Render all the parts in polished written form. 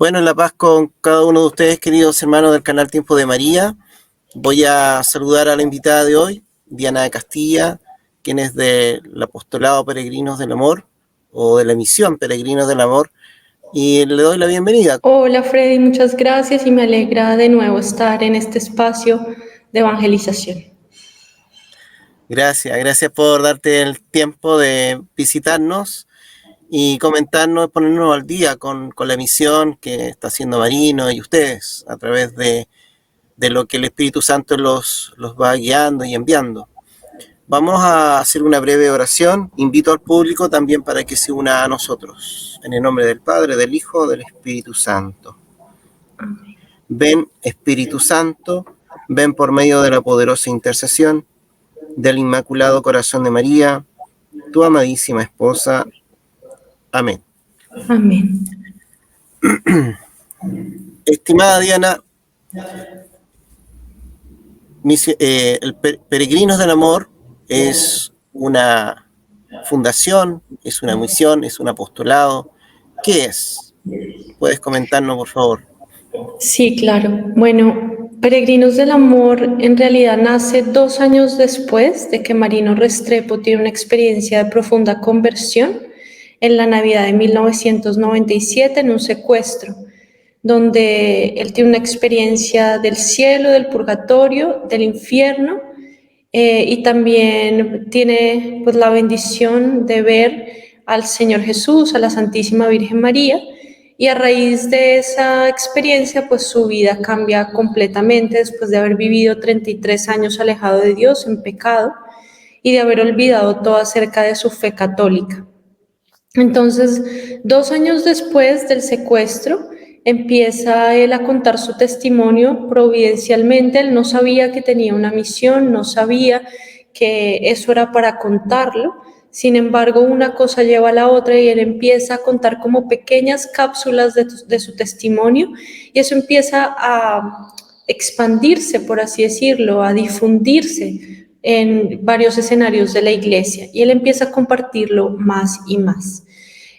Bueno, en la paz con cada uno de ustedes, queridos hermanos del canal Tiempo de María. Voy a saludar a la invitada de hoy, Diana de Castilla, quien es del Apostolado Peregrinos del Amor, o de la misión Peregrinos del Amor, y le doy la bienvenida. Hola Freddy, muchas gracias y me alegra de nuevo estar en este espacio de evangelización. Gracias por darte el tiempo de visitarnos y comentarnos, ponernos al día con la misión que está haciendo Marino y ustedes a través de lo que el Espíritu Santo los va guiando y enviando. Vamos a hacer una breve oración. Invito al público también para que se una a nosotros. En el nombre del Padre, del Hijo, del Espíritu Santo. Amén. Ven, Espíritu Santo, ven por medio de la poderosa intercesión del Inmaculado Corazón de María, tu amadísima esposa. Amén. Amén. Estimada Diana, el Peregrinos del Amor es una fundación, es una misión, es un apostolado. ¿Qué es? ¿Puedes comentarnos, por favor? Sí, claro. Bueno, Peregrinos del Amor en realidad nace 2 años después de que Marino Restrepo tiene una experiencia de profunda conversión en la Navidad de 1997 en un secuestro, donde él tiene una experiencia del cielo, del purgatorio, del infierno, y también tiene pues la bendición de ver al Señor Jesús, a la Santísima Virgen María, y a raíz de esa experiencia pues su vida cambia completamente después de haber vivido 33 años alejado de Dios en pecado y de haber olvidado todo acerca de su fe católica. Entonces, 2 años después del secuestro, empieza él a contar su testimonio providencialmente. Él no sabía que tenía una misión, no sabía que eso era para contarlo. Sin embargo, una cosa lleva a la otra y él empieza a contar como pequeñas cápsulas de su testimonio y eso empieza a expandirse, por así decirlo, a difundirse en varios escenarios de la iglesia y él empieza a compartirlo más y más.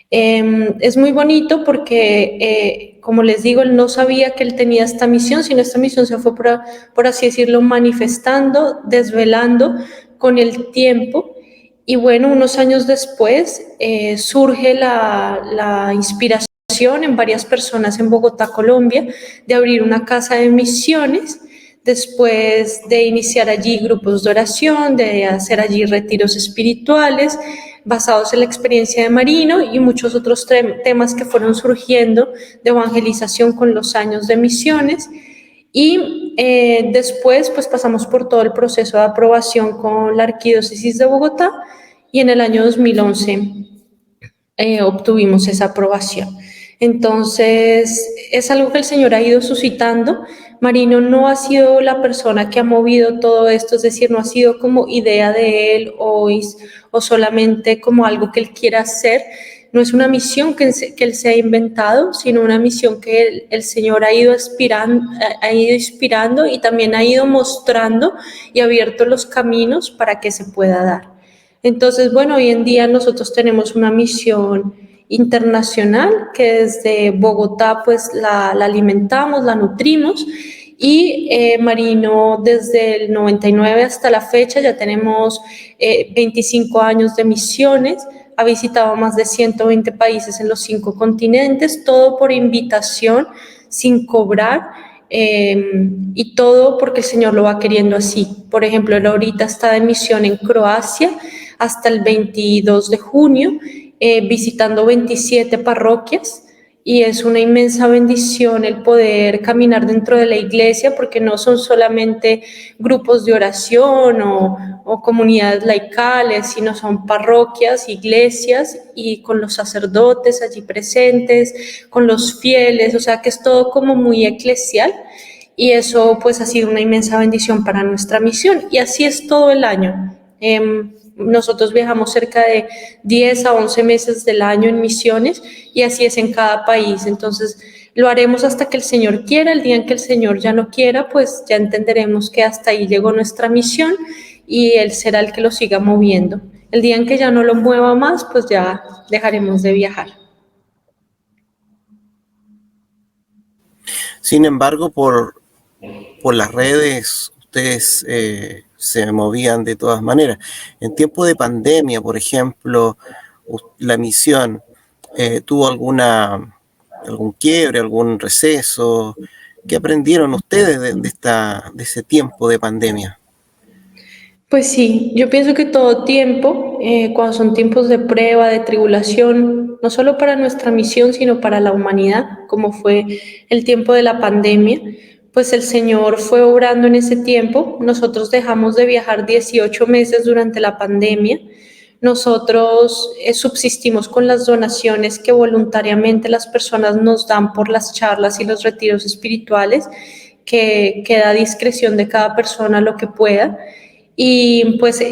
Es muy bonito porque, como les digo, él no sabía que él tenía esta misión, sino esta misión se fue, por así decirlo, manifestando, desvelando con el tiempo. Y bueno, unos años después surge la inspiración en varias personas en Bogotá, Colombia, de abrir una casa de misiones, después de iniciar allí grupos de oración, de hacer allí retiros espirituales, basados en la experiencia de Marino y muchos otros temas que fueron surgiendo de evangelización con los años de misiones. Y después pues pasamos por todo el proceso de aprobación con la Arquidiócesis de Bogotá y en el año 2011 obtuvimos esa aprobación. Entonces, es algo que el Señor ha ido suscitando. Marino no ha sido la persona que ha movido todo esto, es decir, no ha sido como idea de él o solamente como algo que él quiera hacer. No es una misión que él se ha inventado, sino una misión que el Señor ha ido inspirando y también ha ido mostrando y abierto los caminos para que se pueda dar. Entonces, bueno, hoy en día nosotros tenemos una misión internacional que desde Bogotá pues la alimentamos, la nutrimos y Marino desde el 99 hasta la fecha ya tenemos 25 años de misiones, ha visitado más de 120 países en los 5 continentes, todo por invitación, sin cobrar. Y todo porque el Señor lo va queriendo así. Por ejemplo, él ahorita está de misión en Croacia hasta el 22 de junio, visitando 27 parroquias y es una inmensa bendición el poder caminar dentro de la iglesia porque no son solamente grupos de oración o comunidades laicales, sino son parroquias, iglesias y con los sacerdotes allí presentes, con los fieles, o sea que es todo como muy eclesial y eso pues ha sido una inmensa bendición para nuestra misión y así es todo el año. Nosotros viajamos cerca de 10 a 11 meses del año en misiones y así es en cada país. Entonces, lo haremos hasta que el Señor quiera. El día en que el Señor ya no quiera, pues ya entenderemos que hasta ahí llegó nuestra misión y Él será el que lo siga moviendo. El día en que ya no lo mueva más, pues ya dejaremos de viajar. Sin embargo, por las redes, ustedes se movían de todas maneras. En tiempo de pandemia, por ejemplo, la misión tuvo algún quiebre, algún receso. ¿Qué aprendieron ustedes de ese tiempo de pandemia? Pues sí, yo pienso que todo tiempo, cuando son tiempos de prueba, de tribulación, no solo para nuestra misión, sino para la humanidad, como fue el tiempo de la pandemia, pues el Señor fue obrando en ese tiempo. Nosotros dejamos de viajar 18 meses durante la pandemia. Nosotros subsistimos con las donaciones que voluntariamente las personas nos dan por las charlas y los retiros espirituales, que queda a discreción de cada persona lo que pueda. Y pues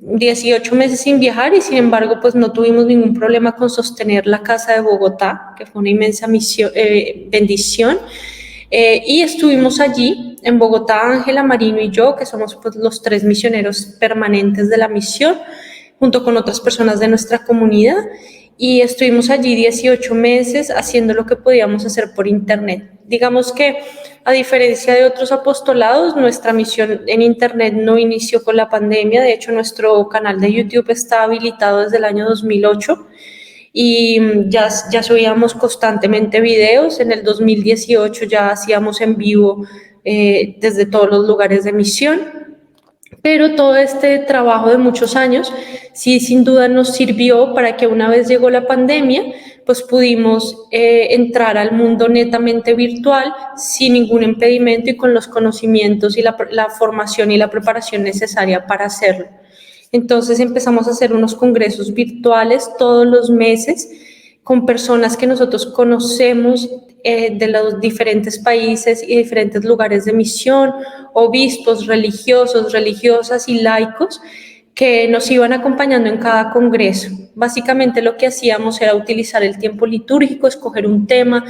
18 meses sin viajar y sin embargo pues no tuvimos ningún problema con sostener la Casa de Bogotá, que fue una inmensa bendición. Y estuvimos allí en Bogotá, Ángela, Marino y yo, que somos pues, los 3 misioneros permanentes de la misión, junto con otras personas de nuestra comunidad. Y estuvimos allí 18 meses haciendo lo que podíamos hacer por internet. Digamos que a diferencia de otros apostolados, nuestra misión en internet no inició con la pandemia. De hecho, nuestro canal de YouTube está habilitado desde el año 2008 y ya subíamos constantemente videos. En el 2018 ya hacíamos en vivo desde todos los lugares de misión. Pero todo este trabajo de muchos años sí sin duda nos sirvió para que una vez llegó la pandemia, pues pudimos entrar al mundo netamente virtual sin ningún impedimento y con los conocimientos y la formación y la preparación necesaria para hacerlo. Entonces empezamos a hacer unos congresos virtuales todos los meses con personas que nosotros conocemos de los diferentes países y diferentes lugares de misión, obispos, religiosos, religiosas y laicos que nos iban acompañando en cada congreso. Básicamente lo que hacíamos era utilizar el tiempo litúrgico, escoger un tema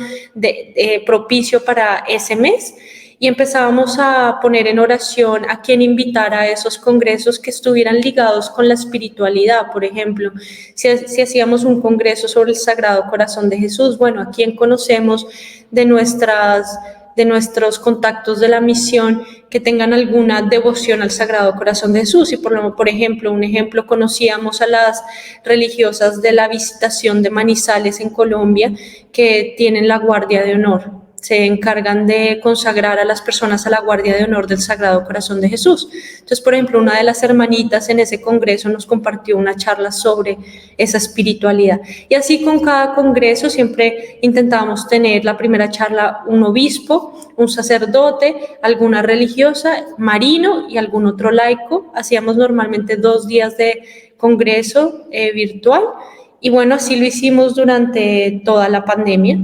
propicio para ese mes y empezábamos a poner en oración a quien invitar a esos congresos que estuvieran ligados con la espiritualidad. Por ejemplo, si hacíamos un congreso sobre el Sagrado Corazón de Jesús, bueno, a quién conocemos de nuestros contactos de la misión que tengan alguna devoción al Sagrado Corazón de Jesús. Y por ejemplo, conocíamos a las religiosas de la Visitación de Manizales en Colombia que tienen la Guardia de Honor. Se encargan de consagrar a las personas a la Guardia de Honor del Sagrado Corazón de Jesús. Entonces, por ejemplo, una de las hermanitas en ese congreso nos compartió una charla sobre esa espiritualidad. Y así con cada congreso siempre intentábamos tener la primera charla un obispo, un sacerdote, alguna religiosa, marino y algún otro laico. Hacíamos normalmente 2 días de congreso virtual y bueno, así lo hicimos durante toda la pandemia.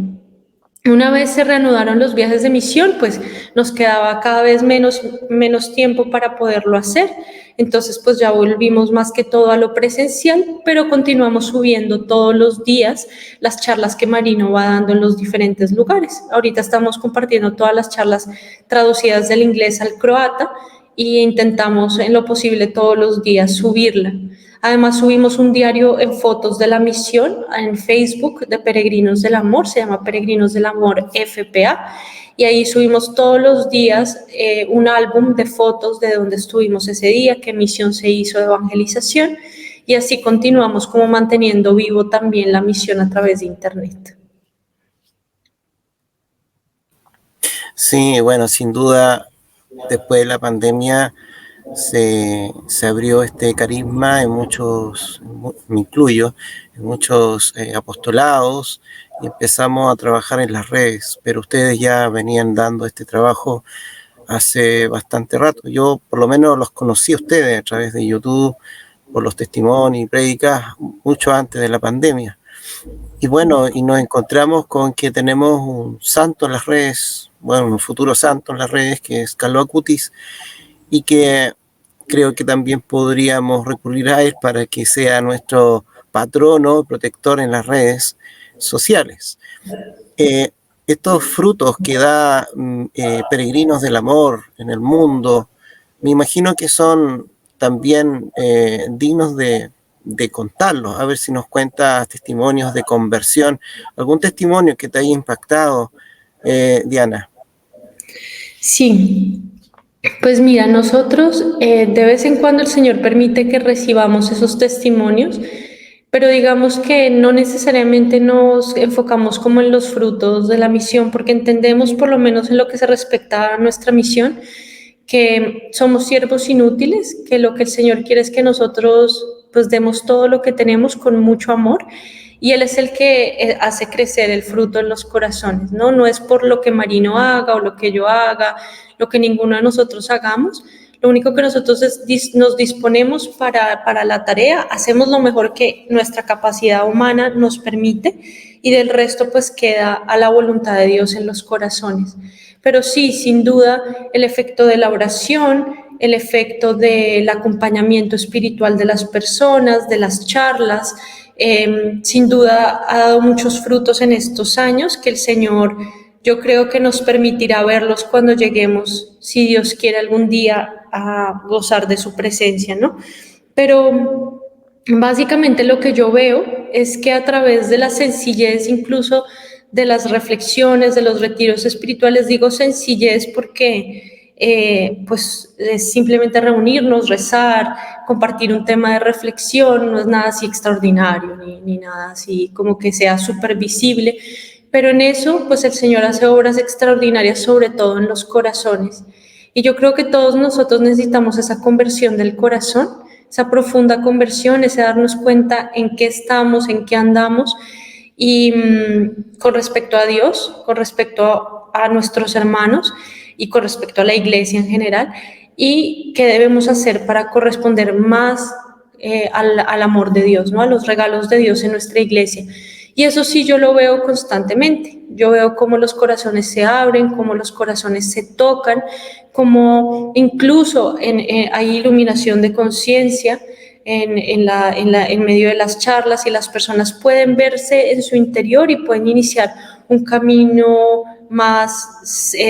Una vez se reanudaron los viajes de misión, pues nos quedaba cada vez menos tiempo para poderlo hacer. Entonces, pues ya volvimos más que todo a lo presencial, pero continuamos subiendo todos los días las charlas que Marino va dando en los diferentes lugares. Ahorita estamos compartiendo todas las charlas traducidas del inglés al croata e intentamos en lo posible todos los días subirla. Además, subimos un diario en fotos de la misión en Facebook de Peregrinos del Amor, se llama Peregrinos del Amor FPA, y ahí subimos todos los días un álbum de fotos de dónde estuvimos ese día, qué misión se hizo de evangelización, y así continuamos como manteniendo vivo también la misión a través de Internet. Sí, bueno, sin duda, después de la pandemia se abrió este carisma en muchos, me incluyo, en muchos apostolados y empezamos a trabajar en las redes, pero ustedes ya venían dando este trabajo hace bastante rato. Yo por lo menos los conocí a ustedes a través de YouTube, por los testimonios y prédicas, mucho antes de la pandemia. Y bueno, y nos encontramos con que tenemos un santo en las redes, bueno, un futuro santo en las redes, que es Carlo Acutis, y que creo que también podríamos recurrir a él para que sea nuestro patrono, protector en las redes sociales. Estos frutos que da Peregrinos del Amor en el mundo, me imagino que son también dignos de contarlos. A ver si nos cuentas testimonios de conversión, algún testimonio que te haya impactado, Diana. Sí, pues mira, nosotros de vez en cuando el Señor permite que recibamos esos testimonios, pero digamos que no necesariamente nos enfocamos como en los frutos de la misión, porque entendemos, por lo menos en lo que se respecta a nuestra misión, que somos siervos inútiles, que lo que el Señor quiere es que nosotros pues demos todo lo que tenemos con mucho amor, y Él es el que hace crecer el fruto en los corazones, ¿no? No es por lo que Marino haga o lo que yo haga, lo que ninguno de nosotros hagamos. Lo único que nosotros nos disponemos para la tarea, hacemos lo mejor que nuestra capacidad humana nos permite, y del resto pues queda a la voluntad de Dios en los corazones. Pero sí, sin duda, el efecto de la oración, el efecto del acompañamiento espiritual de las personas, de las charlas, sin duda ha dado muchos frutos en estos años que el Señor, yo creo que nos permitirá verlos cuando lleguemos, si Dios quiere, algún día a gozar de su presencia, ¿no? Pero básicamente lo que yo veo es que a través de la sencillez, incluso de las reflexiones, de los retiros espirituales, digo sencillez porque pues es simplemente reunirnos, rezar, compartir un tema de reflexión, no es nada así extraordinario, ni nada así como que sea súper visible, pero en eso pues el Señor hace obras extraordinarias, sobre todo en los corazones. Y yo creo que todos nosotros necesitamos esa conversión del corazón, esa profunda conversión, ese darnos cuenta en qué estamos, en qué andamos, y con respecto a Dios, con respecto a nuestros hermanos y con respecto a la iglesia en general, y qué debemos hacer para corresponder más al amor de Dios, ¿no? A los regalos de Dios en nuestra iglesia. Y eso sí yo lo veo constantemente. Yo veo cómo los corazones se abren, cómo los corazones se tocan, cómo incluso hay iluminación de conciencia en medio de las charlas, y las personas pueden verse en su interior y pueden iniciar un camino más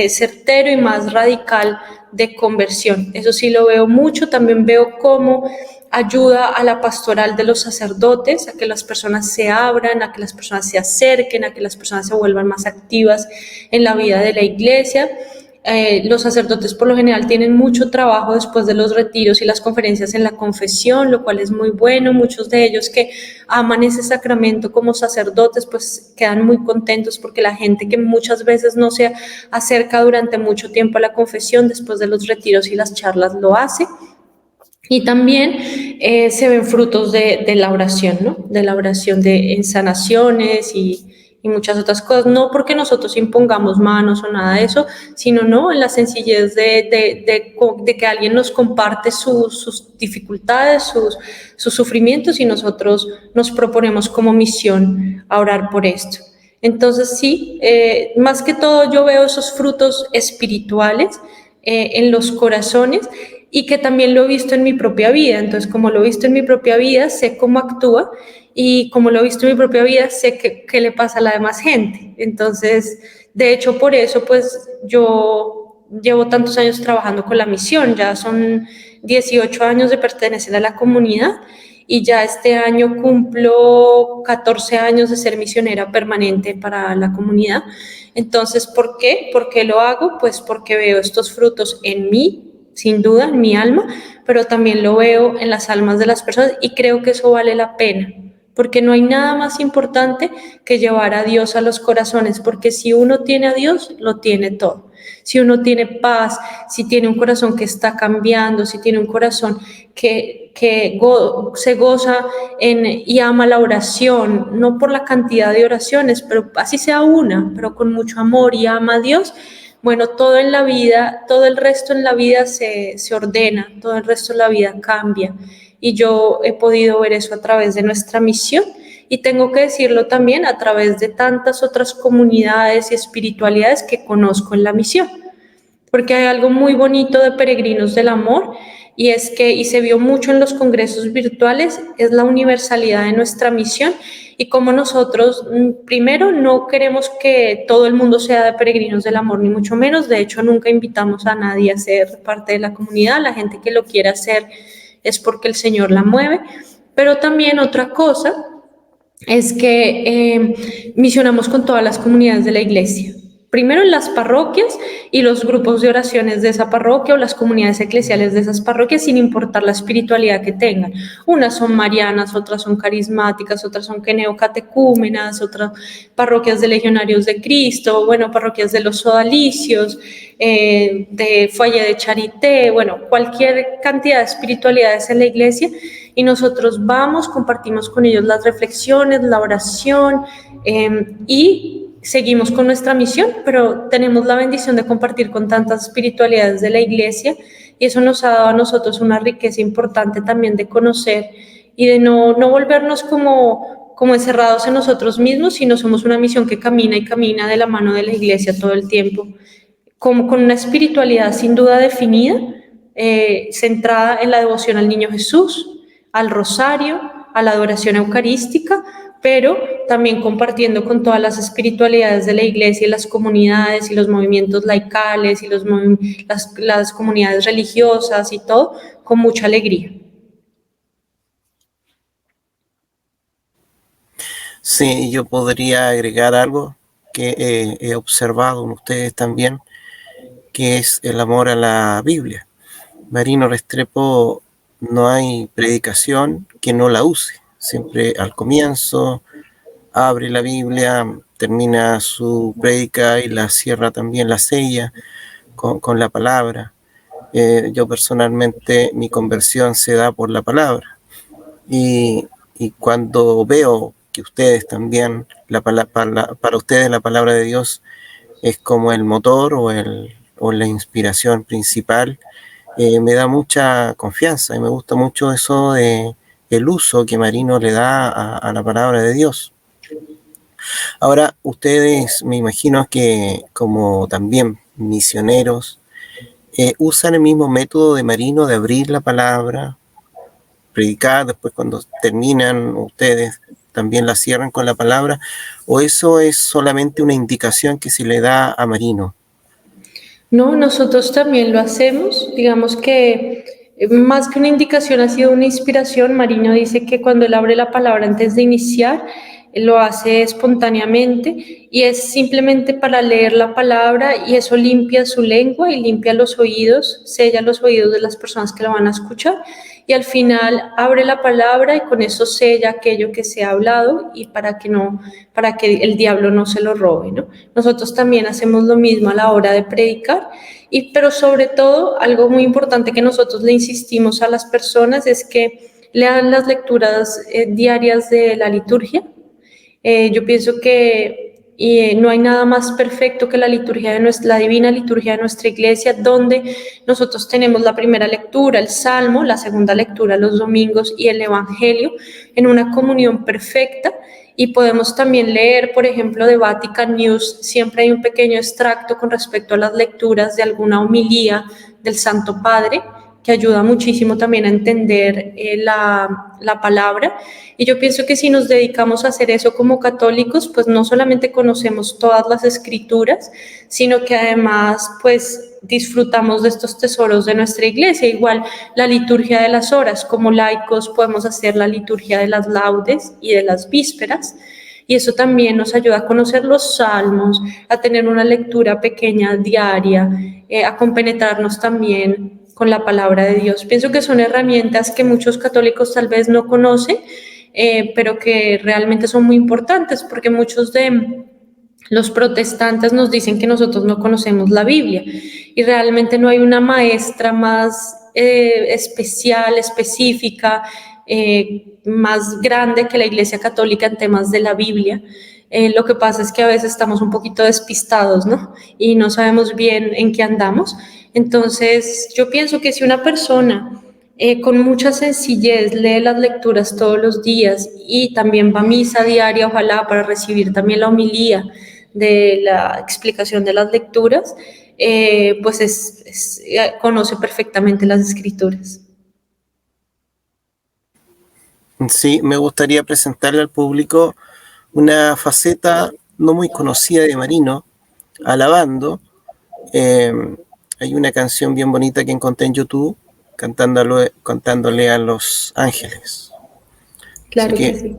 certero y más radical de conversión. Eso sí lo veo mucho. También veo cómo ayuda a la pastoral de los sacerdotes, a que las personas se abran, a que las personas se acerquen, a que las personas se vuelvan más activas en la vida de la iglesia. Los sacerdotes por lo general tienen mucho trabajo después de los retiros y las conferencias en la confesión, lo cual es muy bueno. Muchos de ellos que aman ese sacramento como sacerdotes pues quedan muy contentos, porque la gente que muchas veces no se acerca durante mucho tiempo a la confesión, después de los retiros y las charlas lo hace. Y también se ven frutos de la oración, ¿no? De la oración en sanaciones y muchas otras cosas, no porque nosotros impongamos manos o nada de eso, sino no en la sencillez de que alguien nos comparte sus dificultades, sus sufrimientos, y nosotros nos proponemos como misión a orar por esto. Entonces sí, más que todo yo veo esos frutos espirituales en los corazones, y que también lo he visto en mi propia vida. Entonces, como lo he visto en mi propia vida, sé cómo actúa, y como lo he visto en mi propia vida, sé qué le pasa a la demás gente. Entonces, de hecho, por eso, pues yo llevo tantos años trabajando con la misión, ya son 18 años de pertenecer a la comunidad, y ya este año cumplo 14 años de ser misionera permanente para la comunidad. Entonces, ¿por qué? ¿Por qué lo hago? Pues porque veo estos frutos en mí, sin duda, en mi alma, pero también lo veo en las almas de las personas, y creo que eso vale la pena, porque no hay nada más importante que llevar a Dios a los corazones, porque si uno tiene a Dios, lo tiene todo. Si uno tiene paz, si tiene un corazón que está cambiando, si tiene un corazón que se goza y ama la oración, no por la cantidad de oraciones, pero así sea una, pero con mucho amor, y ama a Dios, bueno, todo en la vida, todo el resto en la vida se ordena, todo el resto en la vida cambia. Y yo he podido ver eso a través de nuestra misión, y tengo que decirlo también a través de tantas otras comunidades y espiritualidades que conozco en la misión. Porque hay algo muy bonito de Peregrinos del Amor, y es que, y se vio mucho en los congresos virtuales, es la universalidad de nuestra misión, y como nosotros, primero, no queremos que todo el mundo sea de Peregrinos del Amor, ni mucho menos. De hecho, nunca invitamos a nadie a ser parte de la comunidad. La gente que lo quiera hacer es porque el Señor la mueve. Pero también otra cosa es que misionamos con todas las comunidades de la iglesia. Primero en las parroquias y los grupos de oraciones de esa parroquia o las comunidades eclesiales de esas parroquias, sin importar la espiritualidad que tengan. Unas son marianas, otras son carismáticas, otras son neocatecúmenas, otras parroquias de legionarios de Cristo, bueno, parroquias de los sodalicios, de Foyer de Charité, bueno, cualquier cantidad de espiritualidades en la iglesia, y nosotros vamos, compartimos con ellos las reflexiones, la oración, y seguimos con nuestra misión, pero tenemos la bendición de compartir con tantas espiritualidades de la iglesia, y eso nos ha dado a nosotros una riqueza importante también de conocer y de no volvernos como encerrados en nosotros mismos, sino somos una misión que camina y camina de la mano de la iglesia todo el tiempo, como con una espiritualidad sin duda definida, centrada en la devoción al Niño Jesús, al rosario, a la adoración eucarística, pero también compartiendo con todas las espiritualidades de la iglesia y las comunidades y los movimientos laicales y las comunidades religiosas y todo, con mucha alegría. Sí, yo podría agregar algo que he observado en ustedes también, que es el amor a la Biblia. Marino Restrepo, no hay predicación que no la use. Siempre al comienzo abre la Biblia, termina su prédica y la cierra también, la sella con la palabra. Yo personalmente, mi conversión se da por la palabra. Y cuando veo que ustedes también, para ustedes la palabra de Dios es como el motor o la inspiración principal, me da mucha confianza y me gusta mucho eso de el uso que Marino le da a la palabra de Dios. Ahora, ustedes me imagino que como también misioneros, usan el mismo método de Marino de abrir la palabra, predicar, después cuando terminan ustedes también la cierran con la palabra, o eso es solamente una indicación que se le da a Marino. No, nosotros también lo hacemos, digamos que más que una indicación ha sido una inspiración. Marino dice que cuando él abre la palabra antes de iniciar, él lo hace espontáneamente y es simplemente para leer la palabra, y eso limpia su lengua y limpia los oídos, sella los oídos de las personas que lo van a escuchar, y al final abre la palabra y con eso sella aquello que se ha hablado, y para que el diablo no se lo robe, ¿no? Nosotros también hacemos lo mismo a la hora de predicar, pero sobre todo algo muy importante que nosotros le insistimos a las personas es que lean las lecturas diarias de la liturgia. Yo pienso que no hay nada más perfecto que la divina liturgia de nuestra iglesia, donde nosotros tenemos la primera lectura, el Salmo, la segunda lectura los domingos y el Evangelio en una comunión perfecta. Y podemos también leer, por ejemplo, de Vatican News, siempre hay un pequeño extracto con respecto a las lecturas de alguna homilía del Santo Padre, que ayuda muchísimo también a entender la palabra. Y yo pienso que si nos dedicamos a hacer eso como católicos, pues no solamente conocemos todas las escrituras, sino que además pues disfrutamos de estos tesoros de nuestra iglesia. Igual la liturgia de las horas, como laicos podemos hacer la liturgia de las laudes y de las vísperas, y eso también nos ayuda a conocer los salmos, a tener una lectura pequeña diaria, a compenetrarnos también con la palabra de Dios. Pienso que son herramientas que muchos católicos tal vez no conocen, pero que realmente son muy importantes, porque muchos de los protestantes nos dicen que nosotros no conocemos la Biblia, y realmente no hay una maestra más especial, específica, más grande que la Iglesia Católica en temas de la Biblia. Lo que pasa es que a veces estamos un poquito despistados, ¿no? Y no sabemos bien en qué andamos. Entonces, yo pienso que si una persona con mucha sencillez lee las lecturas todos los días y también va a misa diaria, ojalá para recibir también la homilía de la explicación de las lecturas, pues conoce perfectamente las escrituras. Sí, me gustaría presentarle al público una faceta no muy conocida de Marino, alabando. Hay una canción bien bonita que encontré en YouTube, cantándole a los ángeles. Claro que sí.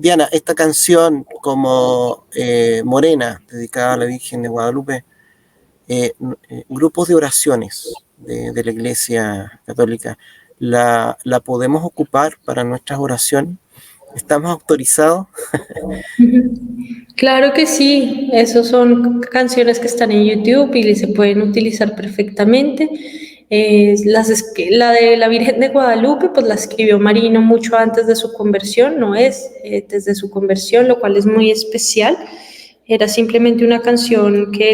Diana, esta canción como Morena, dedicada a la Virgen de Guadalupe, grupos de oraciones de la Iglesia Católica, ¿la podemos ocupar para nuestras oraciones? ¿Estamos autorizados? Claro que sí, esos son canciones que están en YouTube y se pueden utilizar perfectamente. La de la Virgen de Guadalupe, pues la escribió Marino mucho antes de su conversión, no es desde su conversión, lo cual es muy especial. Era simplemente una canción que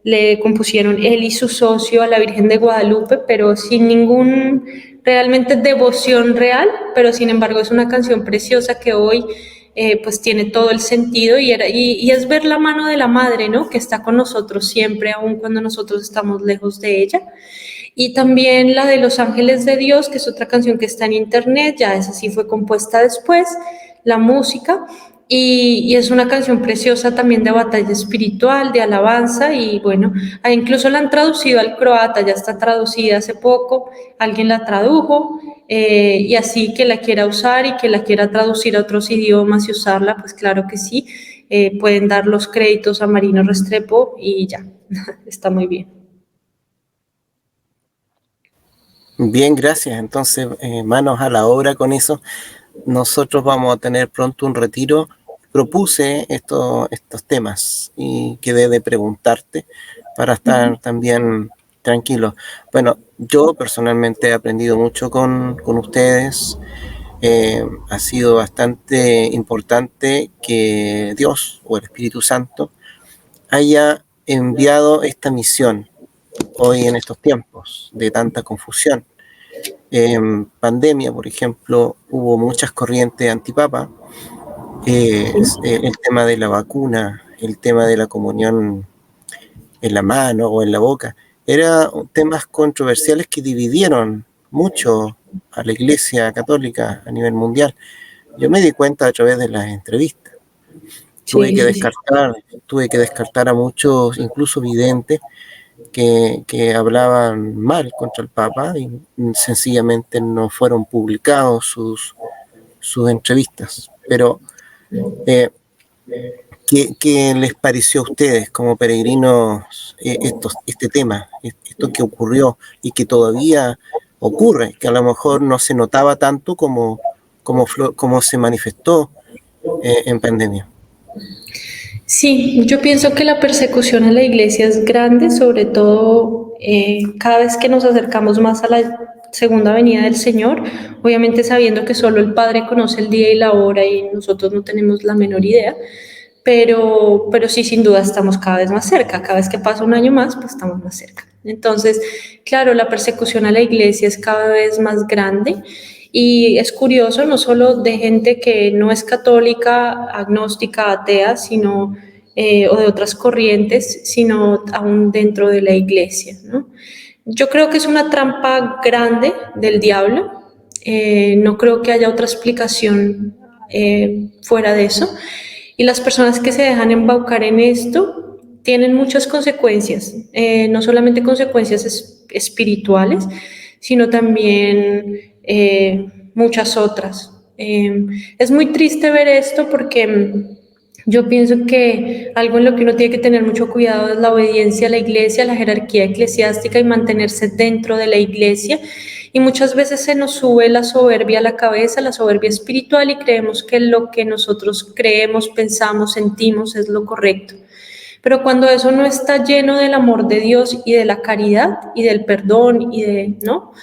le compusieron él y su socio a la Virgen de Guadalupe, pero sin ningún realmente devoción real, pero sin embargo es una canción preciosa que hoy pues tiene todo el sentido y es ver la mano de la madre, ¿no? Que está con nosotros siempre, aun cuando nosotros estamos lejos de ella. Y también la de Los Ángeles de Dios, que es otra canción que está en internet, ya esa sí fue compuesta después, la música, y es una canción preciosa también de batalla espiritual, de alabanza, y bueno, incluso la han traducido al croata, ya está traducida hace poco, alguien la tradujo, y así que la quiera usar y que la quiera traducir a otros idiomas y usarla, pues claro que sí, pueden dar los créditos a Marino Restrepo y ya, está muy bien. Bien, gracias. Entonces, manos a la obra con eso. Nosotros vamos a tener pronto un retiro. Propuse estos temas y quedé de preguntarte para estar también tranquilo. Bueno, yo personalmente he aprendido mucho con ustedes. Ha sido bastante importante que Dios o el Espíritu Santo haya enviado esta misión hoy en estos tiempos de tanta confusión. En pandemia, por ejemplo, hubo muchas corrientes antipapa, el tema de la vacuna, el tema de la comunión en la mano o en la boca, eran temas controversiales que dividieron mucho a la Iglesia Católica a nivel mundial. Yo me di cuenta a través de las entrevistas. Tuve Sí, que sí, sí. descartar, tuve que descartar a muchos, incluso videntes, que hablaban mal contra el Papa y sencillamente no fueron publicados sus entrevistas. Pero, eh, ¿qué les pareció a ustedes como peregrinos este tema, esto que ocurrió y que todavía ocurre, que a lo mejor no se notaba tanto como se manifestó en pandemia? Sí, yo pienso que la persecución a la iglesia es grande, sobre todo cada vez que nos acercamos más a la segunda venida del Señor, obviamente sabiendo que solo el Padre conoce el día y la hora y nosotros no tenemos la menor idea, pero sí, sin duda estamos cada vez más cerca, cada vez que pasa un año más, pues estamos más cerca. Entonces, claro, la persecución a la iglesia es cada vez más grande y es curioso, no solo de gente que no es católica, agnóstica, atea, sino, o de otras corrientes, sino aún dentro de la iglesia, ¿no? Yo creo que es una trampa grande del diablo, no creo que haya otra explicación fuera de eso. Y las personas que se dejan embaucar en esto tienen muchas consecuencias, no solamente consecuencias espirituales, sino también muchas otras. Es muy triste ver esto porque yo pienso que algo en lo que uno tiene que tener mucho cuidado es la obediencia a la iglesia, a la jerarquía eclesiástica y mantenerse dentro de la iglesia. Y muchas veces se nos sube la soberbia a la cabeza, la soberbia espiritual, y creemos que lo que nosotros creemos, pensamos, sentimos es lo correcto. Pero cuando eso no está lleno del amor de Dios y de la caridad y del perdón y ¿no?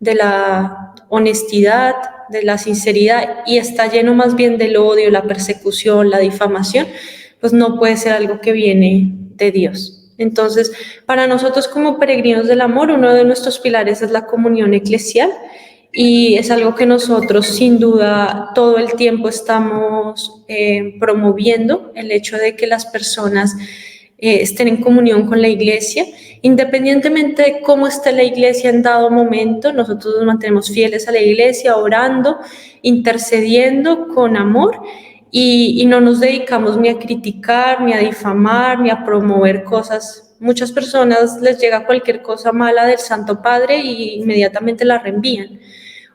De la honestidad, de la sinceridad, y está lleno más bien del odio, la persecución, la difamación, pues no puede ser algo que viene de Dios. Entonces, para nosotros como peregrinos del amor, uno de nuestros pilares es la comunión eclesial y es algo que nosotros sin duda todo el tiempo estamos promoviendo, el hecho de que las personas estén en comunión con la iglesia, independientemente de cómo esté la iglesia en dado momento, nosotros nos mantenemos fieles a la iglesia, orando, intercediendo con amor y no nos dedicamos ni a criticar, ni a difamar, ni a promover cosas. Muchas personas les llega cualquier cosa mala del Santo Padre y inmediatamente la reenvían.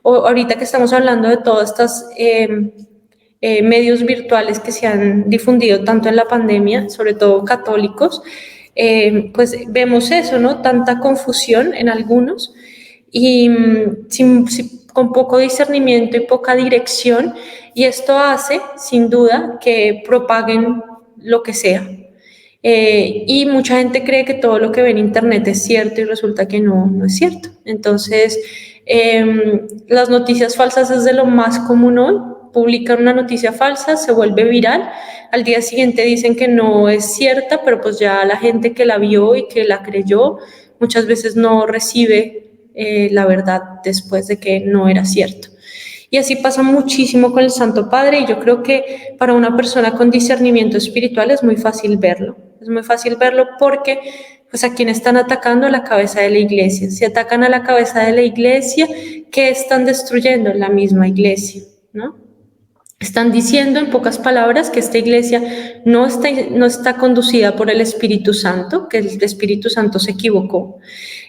O ahorita que estamos hablando de todas estas medios virtuales que se han difundido tanto en la pandemia, sobre todo católicos, pues vemos eso, ¿no? Tanta confusión en algunos y con poco discernimiento y poca dirección, y esto hace, sin duda, que propaguen lo que sea. Y mucha gente cree que todo lo que ve en Internet es cierto y resulta que no es cierto. Entonces, las noticias falsas es de lo más común hoy. Publican una noticia falsa, se vuelve viral, al día siguiente dicen que no es cierta, pero pues ya la gente que la vio y que la creyó muchas veces no recibe la verdad después de que no era cierto. Y así pasa muchísimo con el Santo Padre, y yo creo que para una persona con discernimiento espiritual es muy fácil verlo. Es muy fácil verlo porque pues a quien están atacando, a la cabeza de la iglesia. Si atacan a la cabeza de la iglesia, ¿qué están destruyendo? La misma iglesia, ¿no? Están diciendo en pocas palabras que esta iglesia no está conducida por el Espíritu Santo, que el Espíritu Santo se equivocó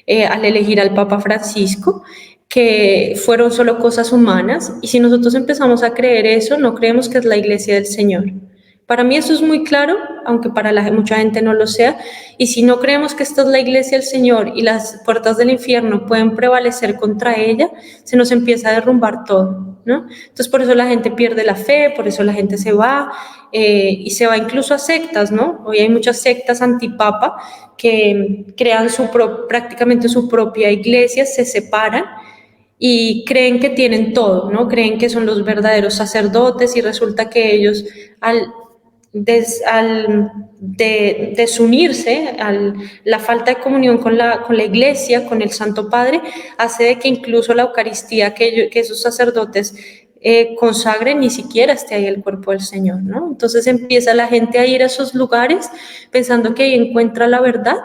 al elegir al Papa Francisco, que fueron solo cosas humanas, y si nosotros empezamos a creer eso, no creemos que es la iglesia del Señor. Para mí eso es muy claro, aunque para mucha gente no lo sea, y si no creemos que esta es la iglesia del Señor y las puertas del infierno pueden prevalecer contra ella, se nos empieza a derrumbar todo, ¿no? Entonces por eso la gente pierde la fe, por eso la gente se va, y se va incluso a sectas, ¿no? Hoy hay muchas sectas antipapa que crean prácticamente su propia iglesia, se separan y creen que tienen todo, ¿no? Creen que son los verdaderos sacerdotes, y resulta que ellos al desunirse, la falta de comunión con la iglesia, con el Santo Padre, hace de que incluso la Eucaristía que esos sacerdotes consagren, ni siquiera esté ahí el cuerpo del Señor, ¿no? Entonces empieza la gente a ir a esos lugares pensando que ahí encuentra la verdad,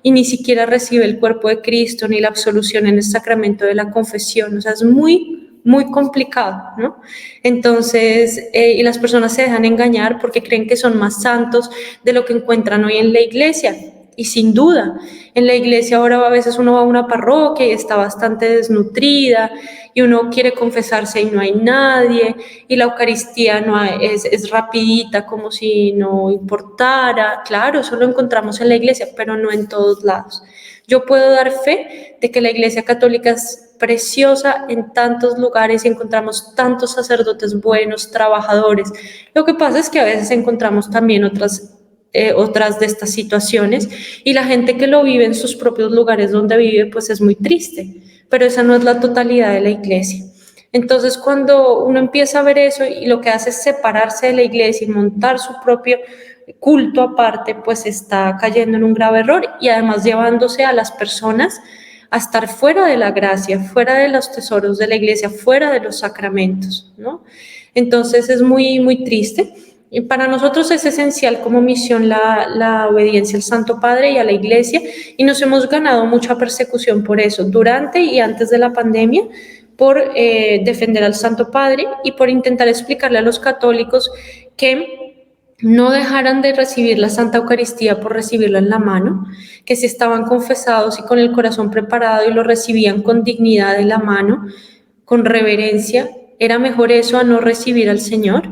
y ni siquiera recibe el cuerpo de Cristo ni la absolución en el sacramento de la confesión. O sea, es muy complicado, ¿no? Entonces, y las personas se dejan engañar porque creen que son más santos de lo que encuentran hoy en la iglesia. Y sin duda, en la iglesia ahora a veces uno va a una parroquia y está bastante desnutrida, y uno quiere confesarse y no hay nadie, y la Eucaristía es rapidita, como si no importara. Claro, eso lo encontramos en la iglesia, pero no en todos lados. Yo puedo dar fe de que la Iglesia Católica es preciosa en tantos lugares y encontramos tantos sacerdotes buenos, trabajadores. Lo que pasa es que a veces encontramos también otras de estas situaciones, y la gente que lo vive en sus propios lugares donde vive pues es muy triste, pero esa no es la totalidad de la iglesia. Entonces cuando uno empieza a ver eso y lo que hace es separarse de la iglesia y montar su propio culto aparte, pues está cayendo en un grave error, y además llevándose a las personas a estar fuera de la gracia, fuera de los tesoros de la iglesia, fuera de los sacramentos, ¿no? Entonces es muy triste. Y para nosotros es esencial como misión la obediencia al Santo Padre y a la Iglesia, y nos hemos ganado mucha persecución por eso, durante y antes de la pandemia, por defender al Santo Padre y por intentar explicarle a los católicos que no dejaran de recibir la Santa Eucaristía por recibirla en la mano, que si estaban confesados y con el corazón preparado y lo recibían con dignidad en la mano, con reverencia, era mejor eso a no recibir al Señor,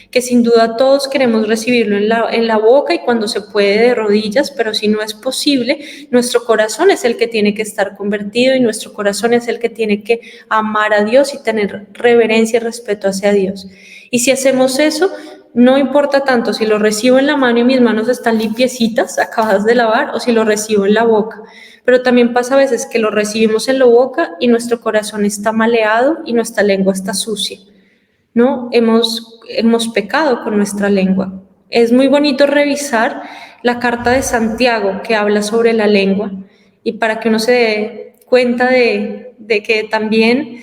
que sin duda todos queremos recibirlo en la boca y cuando se puede de rodillas, pero si no es posible, nuestro corazón es el que tiene que estar convertido, y nuestro corazón es el que tiene que amar a Dios y tener reverencia y respeto hacia Dios. Y si hacemos eso, no importa tanto si lo recibo en la mano y mis manos están limpiecitas, acabadas de lavar, o si lo recibo en la boca. Pero también pasa a veces que lo recibimos en la boca y nuestro corazón está maleado y nuestra lengua está sucia, ¿no? Hemos pecado con nuestra lengua. Es muy bonito revisar la carta de Santiago que habla sobre la lengua, y para que uno se dé cuenta de que también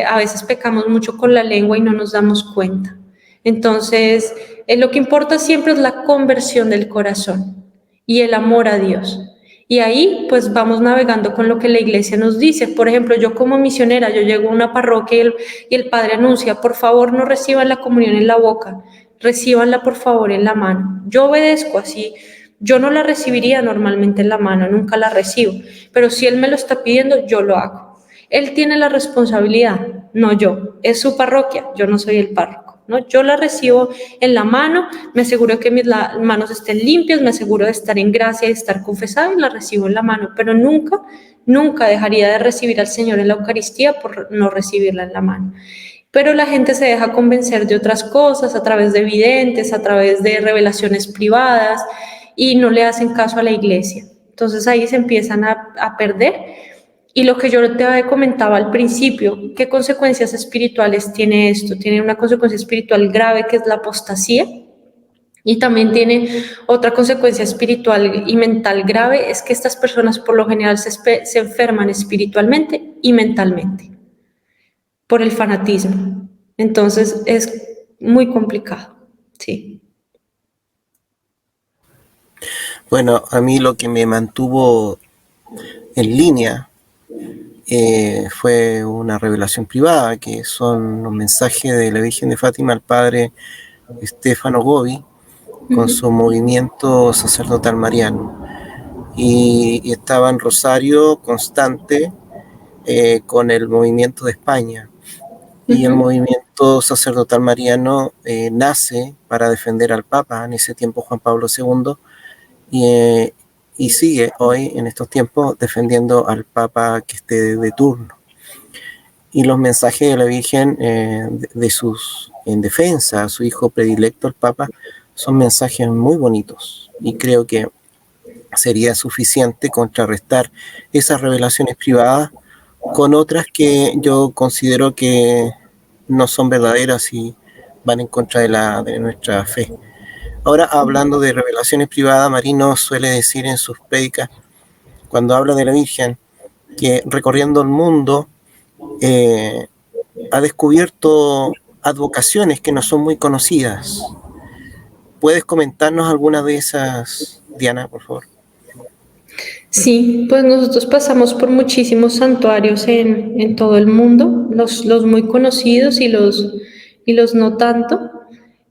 a veces pecamos mucho con la lengua y no nos damos cuenta. Entonces, lo que importa siempre es la conversión del corazón y el amor a Dios. Y ahí pues vamos navegando con lo que la iglesia nos dice. Por ejemplo, yo como misionera, yo llego a una parroquia y el padre anuncia: por favor no reciban la comunión en la boca, recíbanla por favor en la mano. Yo obedezco así. Yo no la recibiría normalmente en la mano, nunca la recibo, pero si él me lo está pidiendo, yo lo hago. Él tiene la responsabilidad, no yo. Es su parroquia, yo no soy el párroco. ¿no? Yo la recibo en la mano, me aseguro que mis manos estén limpias, me aseguro de estar en gracia y de estar confesada y la recibo en la mano, pero nunca, nunca dejaría de recibir al Señor en la Eucaristía por no recibirla en la mano. Pero la gente se deja convencer de otras cosas a través de videntes, a través de revelaciones privadas y no le hacen caso a la iglesia. Entonces ahí se empiezan a perder. Y lo que yo te comentaba al principio, ¿qué consecuencias espirituales tiene esto? Tiene una consecuencia espiritual grave que es la apostasía y también tiene otra consecuencia espiritual y mental grave, es que estas personas por lo general se enferman espiritualmente y mentalmente por el fanatismo. Entonces es muy complicado, sí. Bueno, a mí lo que me mantuvo en línea fue una revelación privada, que son los mensajes de la Virgen de Fátima al padre Stefano Gobi con su movimiento sacerdotal mariano. Y estaba en Rosario constante con el movimiento de España. Y el movimiento sacerdotal mariano nace para defender al Papa, en ese tiempo Juan Pablo II, y sigue hoy, en estos tiempos, defendiendo al Papa que esté de turno. Y los mensajes de la Virgen en defensa a su hijo predilecto, el Papa, son mensajes muy bonitos. Y creo que sería suficiente contrarrestar esas revelaciones privadas con otras que yo considero que no son verdaderas y van en contra de nuestra fe. Ahora, hablando de revelaciones privadas, Marino suele decir en sus prédicas, cuando habla de la Virgen, que recorriendo el mundo ha descubierto advocaciones que no son muy conocidas. ¿Puedes comentarnos alguna de esas, Diana, por favor? Sí, pues nosotros pasamos por muchísimos santuarios en todo el mundo, los muy conocidos y los no tanto.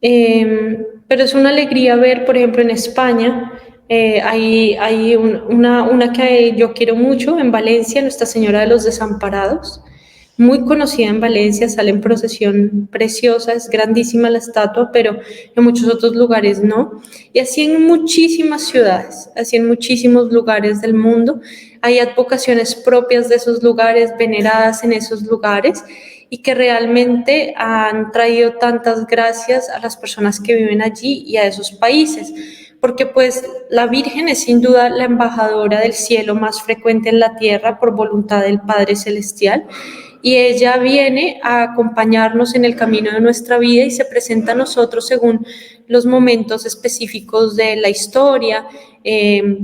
Pero es una alegría ver, por ejemplo, en España, hay una que yo quiero mucho en Valencia, Nuestra Señora de los Desamparados, muy conocida en Valencia, sale en procesión preciosa, es grandísima la estatua, pero en muchos otros lugares no. Y así en muchísimas ciudades, así en muchísimos lugares del mundo, hay advocaciones propias de esos lugares, veneradas en esos lugares, y que realmente han traído tantas gracias a las personas que viven allí y a esos países, porque pues la Virgen es sin duda la embajadora del cielo más frecuente en la tierra por voluntad del Padre Celestial, y ella viene a acompañarnos en el camino de nuestra vida y se presenta a nosotros según los momentos específicos de la historia,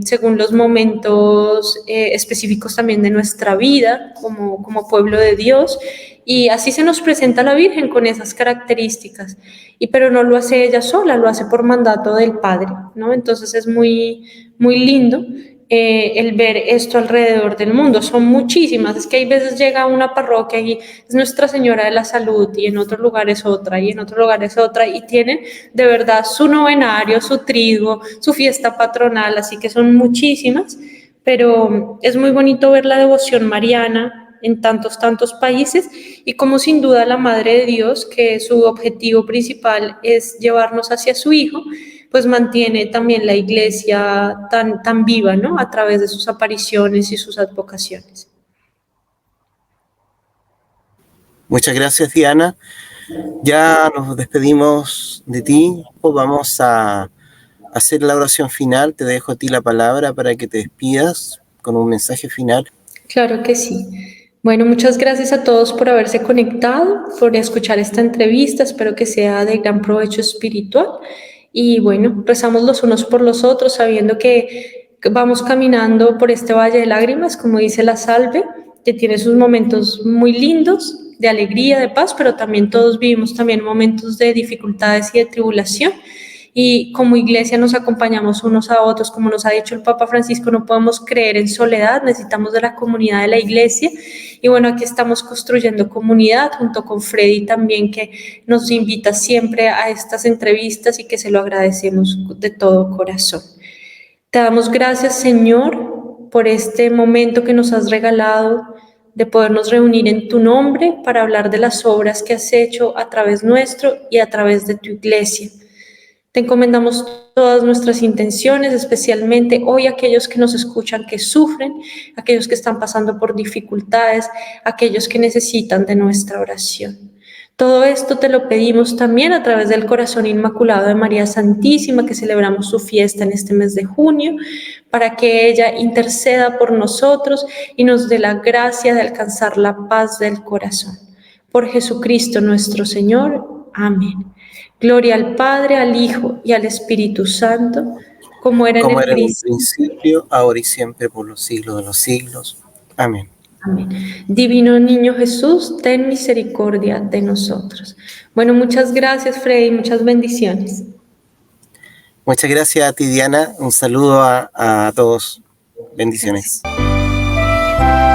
según los momentos específicos también de nuestra vida como pueblo de Dios. Y así se nos presenta la Virgen con esas características, pero no lo hace ella sola, lo hace por mandato del Padre, ¿no? Entonces es muy, muy lindo el ver esto alrededor del mundo. Son muchísimas, es que hay veces llega a una parroquia y es Nuestra Señora de la Salud y en otro lugar es otra y en otro lugar es otra y tienen de verdad su novenario, su triduo, su fiesta patronal, así que son muchísimas, pero es muy bonito ver la devoción mariana en tantos países y como sin duda la Madre de Dios, que su objetivo principal es llevarnos hacia su Hijo, pues mantiene también la iglesia tan viva, ¿no? A través de sus apariciones y sus advocaciones. Muchas gracias, Diana. Ya nos despedimos de ti. Vamos a hacer la oración final. Te dejo a ti la palabra para que te despidas con un mensaje final. Claro que sí. Bueno, muchas gracias a todos por haberse conectado, por escuchar esta entrevista. Espero que sea de gran provecho espiritual. Y bueno, rezamos los unos por los otros, sabiendo que vamos caminando por este valle de lágrimas, como dice la Salve, que tiene sus momentos muy lindos, de alegría, de paz, pero también todos vivimos también momentos de dificultades y de tribulación. Y como iglesia nos acompañamos unos a otros, como nos ha dicho el Papa Francisco, no podemos creer en soledad, necesitamos de la comunidad de la iglesia. Y bueno, aquí estamos construyendo comunidad junto con Freddy también, que nos invita siempre a estas entrevistas y que se lo agradecemos de todo corazón. Te damos gracias, Señor, por este momento que nos has regalado de podernos reunir en tu nombre para hablar de las obras que has hecho a través nuestro y a través de tu iglesia. Te encomendamos todas nuestras intenciones, especialmente hoy aquellos que nos escuchan que sufren, aquellos que están pasando por dificultades, aquellos que necesitan de nuestra oración. Todo esto te lo pedimos también a través del Corazón Inmaculado de María Santísima, que celebramos su fiesta en este mes de junio, para que ella interceda por nosotros y nos dé la gracia de alcanzar la paz del corazón. Por Jesucristo nuestro Señor. Amén. Gloria al Padre, al Hijo y al Espíritu Santo, como era en Como el era en un principio. principio, ahora y siempre, por los siglos de los siglos. Amén. Amén. Divino Niño Jesús, ten misericordia de nosotros. Bueno, muchas gracias, Freddy, muchas bendiciones. Muchas gracias a ti, Diana. Un saludo a todos. Bendiciones. Gracias.